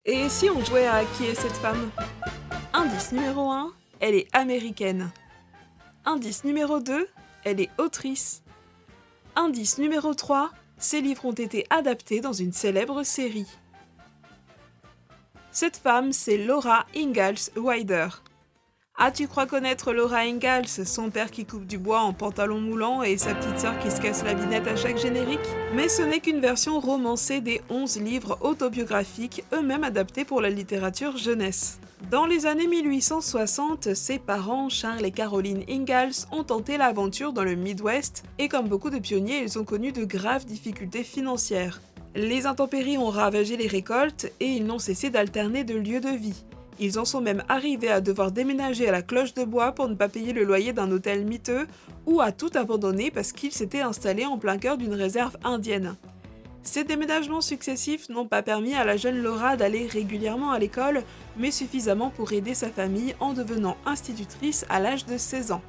Et si on jouait à qui est cette femme? Indice numéro 1, elle est américaine. Indice numéro 2, elle est autrice. Indice numéro 3, ses livres ont été adaptés dans une célèbre série. Cette femme, c'est Laura Ingalls Wilder. Ah, tu crois connaître Laura Ingalls, son père qui coupe du bois en pantalon moulant et sa petite sœur qui se casse la binette à chaque générique? Mais ce n'est qu'une version romancée des 11 livres autobiographiques, eux-mêmes adaptés pour la littérature jeunesse. Dans les années 1860, ses parents, Charles et Caroline Ingalls, ont tenté l'aventure dans le Midwest et comme beaucoup de pionniers, ils ont connu de graves difficultés financières. Les intempéries ont ravagé les récoltes et ils n'ont cessé d'alterner de lieu de vie. Ils en sont même arrivés à devoir déménager à la Cloche de Bois pour ne pas payer le loyer d'un hôtel miteux ou à tout abandonner parce qu'ils s'étaient installés en plein cœur d'une réserve indienne. Ces déménagements successifs n'ont pas permis à la jeune Laura d'aller régulièrement à l'école, mais suffisamment pour aider sa famille en devenant institutrice à l'âge de 16 ans.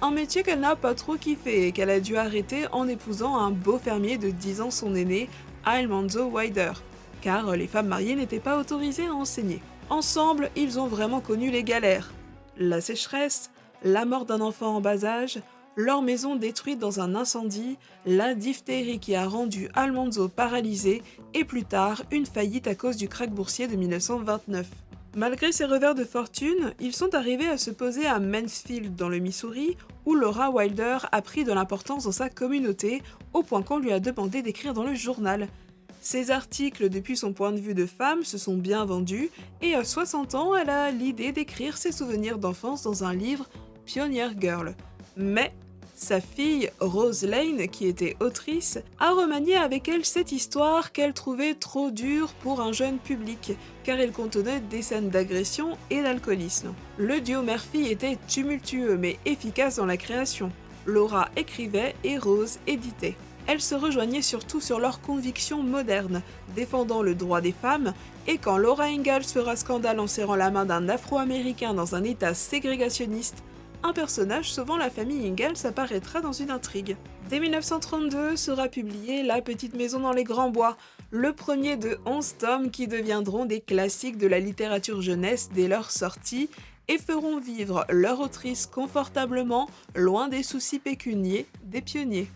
Un métier qu'elle n'a pas trop kiffé et qu'elle a dû arrêter en épousant un beau fermier de 10 ans son aîné, Almanzo Wilder, car les femmes mariées n'étaient pas autorisées à enseigner. Ensemble, ils ont vraiment connu les galères. La sécheresse, la mort d'un enfant en bas âge, leur maison détruite dans un incendie, la diphtérie qui a rendu Almanzo paralysé et plus tard une faillite à cause du krach boursier de 1929. Malgré ces revers de fortune, ils sont arrivés à se poser à Mansfield dans le Missouri où Laura Wilder a pris de l'importance dans sa communauté au point qu'on lui a demandé d'écrire dans le journal. Ces articles, depuis son point de vue de femme, se sont bien vendus, et à 60 ans, elle a l'idée d'écrire ses souvenirs d'enfance dans un livre Pioneer Girl. Mais sa fille, Rose Lane, qui était autrice, a remanié avec elle cette histoire qu'elle trouvait trop dure pour un jeune public, car elle contenait des scènes d'agression et d'alcoolisme. Le duo mère-fille était tumultueux mais efficace dans la création. Laura écrivait et Rose éditait. Elles se rejoignaient surtout sur leurs convictions modernes, défendant le droit des femmes, et quand Laura Ingalls fera scandale en serrant la main d'un Afro-Américain dans un état ségrégationniste, un personnage sauvant la famille Ingalls apparaîtra dans une intrigue. Dès 1932 sera publié La Petite Maison dans les Grands Bois, le premier de 11 tomes qui deviendront des classiques de la littérature jeunesse dès leur sortie, et feront vivre leur autrice confortablement, loin des soucis pécuniers des pionniers.